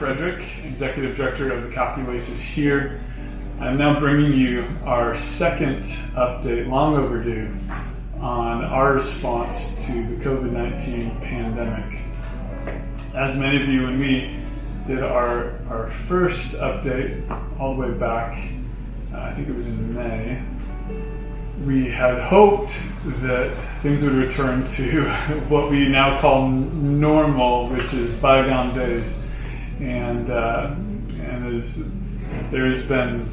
Frederick, Executive Director of the Coffee Oasis here. I'm now bringing you our second update, long overdue, on our response to the COVID-19 pandemic. As many of you, when we did our first update all the way back, I think it was in May, we had hoped that things would return to what we now call normal, which is bygone days. And as there's been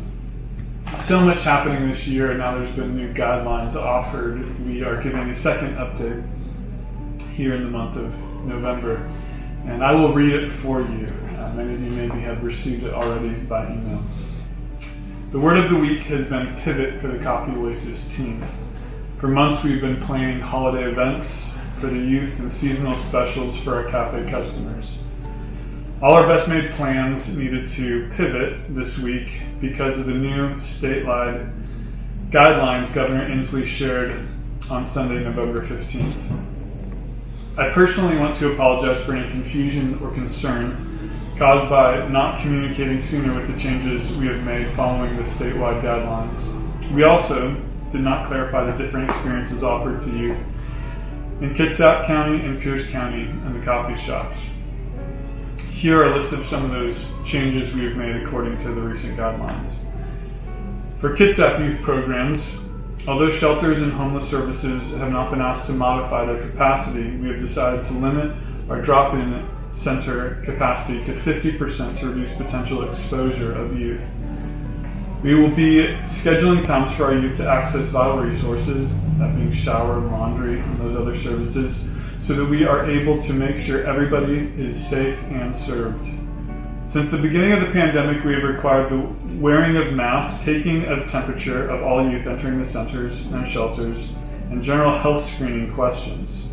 so much happening this year, and now there's been new guidelines offered, we are giving a second update here in the month of November. And I will read it for you. Many of you maybe have received it already by email. The word of the week has been pivot for the Coffee Oasis team. For months we've been planning holiday events for the youth and seasonal specials for our cafe customers. All our best made plans needed to pivot this week because of the new statewide guidelines Governor Inslee shared on Sunday, November 15th. I personally want to apologize for any confusion or concern caused by not communicating sooner with the changes we have made following the statewide guidelines. We also did not clarify the different experiences offered to youth in Kitsap County and Pierce County and the coffee shops. Here are a list of some of those changes we have made according to the recent guidelines. For Kitsap youth programs, although shelters and homeless services have not been asked to modify their capacity, we have decided to limit our drop-in center capacity to 50% to reduce potential exposure of youth. We will be scheduling times for our youth to access vital resources, that being shower, laundry, and those other services, so that we are able to make sure everybody is safe and served. Since the beginning of the pandemic, we have required the wearing of masks, taking of temperature of all youth entering the centers and shelters, and general health screening questions.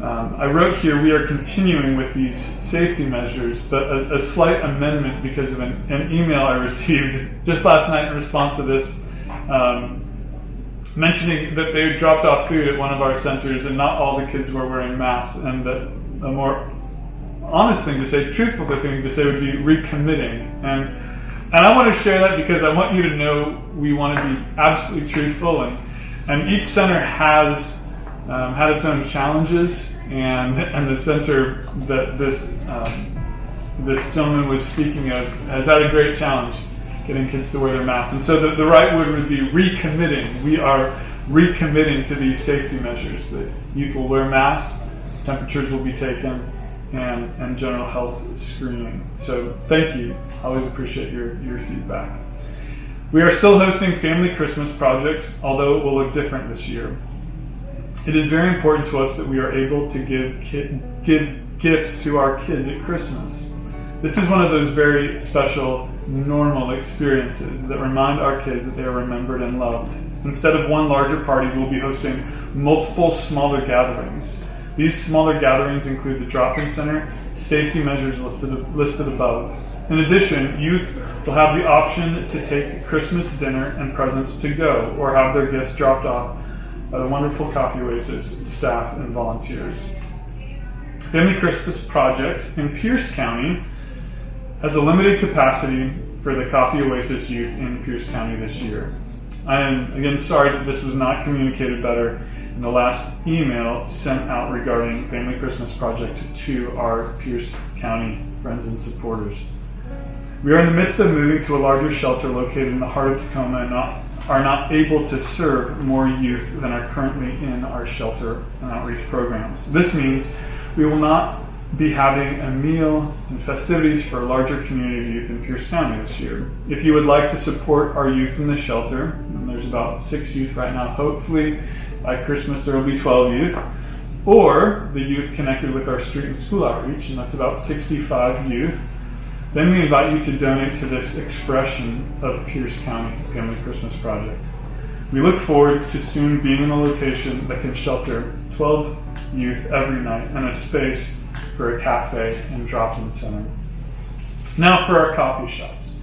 I wrote here, we are continuing with these safety measures, but a slight amendment because of an email I received just last night in response to this, mentioning that they had dropped off food at one of our centers and not all the kids were wearing masks, and that a more honest thing to say, truthful thing to say would be recommitting. And I want to share that because I want you to know we want to be absolutely truthful, and each center has had its own challenges, and the center that this gentleman was speaking of has had a great challenge getting kids to wear their masks. And so the right word would be recommitting. We are recommitting to these safety measures, that youth will wear masks, temperatures will be taken, and general health screening. So thank you. I always appreciate your feedback. We are still hosting Family Christmas Project, although it will look different this year. It is very important to us that we are able to give gifts to our kids at Christmas. This is one of those very special, normal experiences that remind our kids that they are remembered and loved. Instead of one larger party, we'll be hosting multiple smaller gatherings. These smaller gatherings include the drop-in center, safety measures listed above. In addition, youth will have the option to take Christmas dinner and presents to go, or have their gifts dropped off by the wonderful Coffee Oasis staff and volunteers. Family Christmas Project in Pierce County has a limited capacity for the Coffee Oasis youth in Pierce County this year. I am, again, sorry that this was not communicated better in the last email sent out regarding Family Christmas Project to our Pierce County friends and supporters. We are in the midst of moving to a larger shelter located in the heart of Tacoma and are not able to serve more youth than are currently in our shelter and outreach programs. This means we will not be having a meal and festivities for a larger community of youth in Pierce County this year. If you would like to support our youth in the shelter, and there's about 6 youth right now, hopefully by Christmas there will be 12 youth, or the youth connected with our street and school outreach, and that's about 65 youth, then we invite you to donate to this expression of Pierce County Family Christmas Project. We look forward to soon being in a location that can shelter 12 youth every night and a space for a cafe and drop-in center. Now for our coffee shops.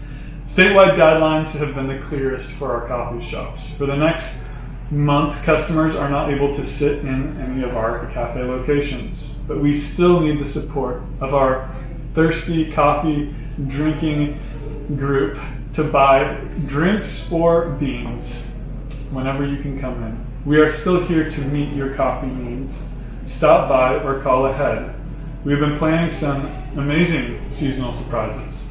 Statewide guidelines have been the clearest for our coffee shops. For the next month, customers are not able to sit in any of our cafe locations, but we still need the support of our thirsty coffee drinking group to buy drinks or beans whenever you can come in. We are still here to meet your coffee needs. Stop by or call ahead. We've been planning some amazing seasonal surprises.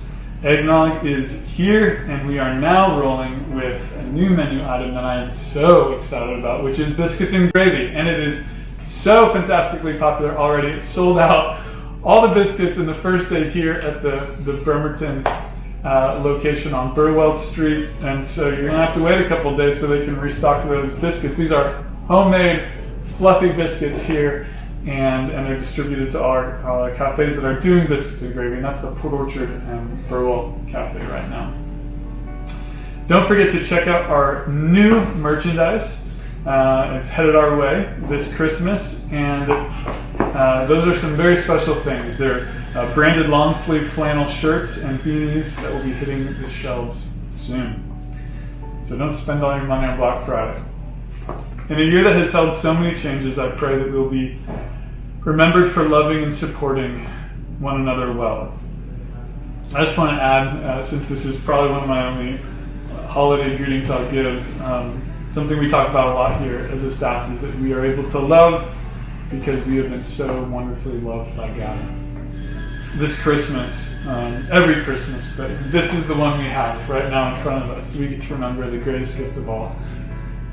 Eggnog is here, and we are now rolling with a new menu item that I am so excited about, which is biscuits and gravy. And it is so fantastically popular already. It's sold out. All the biscuits in the first day here at the Bremerton location on Burwell Street. And so you're going to have to wait a couple of days so they can restock those biscuits. These are homemade, fluffy biscuits here. And they're distributed to our cafes that are doing biscuits and gravy, and that's the Port Orchard and Burwell Cafe right now. Don't forget to check out our new merchandise. It's headed our way this Christmas, and those are some very special things. They're branded long sleeve flannel shirts and beanies that will be hitting the shelves soon. So don't spend all your money on Black Friday. In a year that has held so many changes, I pray that we'll be remembered for loving and supporting one another well. I just want to add, since this is probably one of my only holiday greetings I'll give, something we talk about a lot here as a staff is that we are able to love because we have been so wonderfully loved by God. This Christmas, every Christmas, but this is the one we have right now in front of us. We get to remember the greatest gift of all,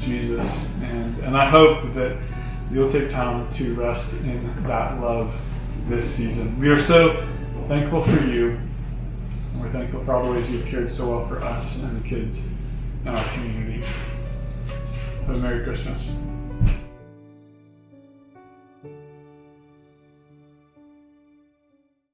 Jesus. And I hope that you'll take time to rest in that love this season. We are so thankful for you. And we're thankful for all the ways you've cared so well for us and the kids in our community. Have a Merry Christmas.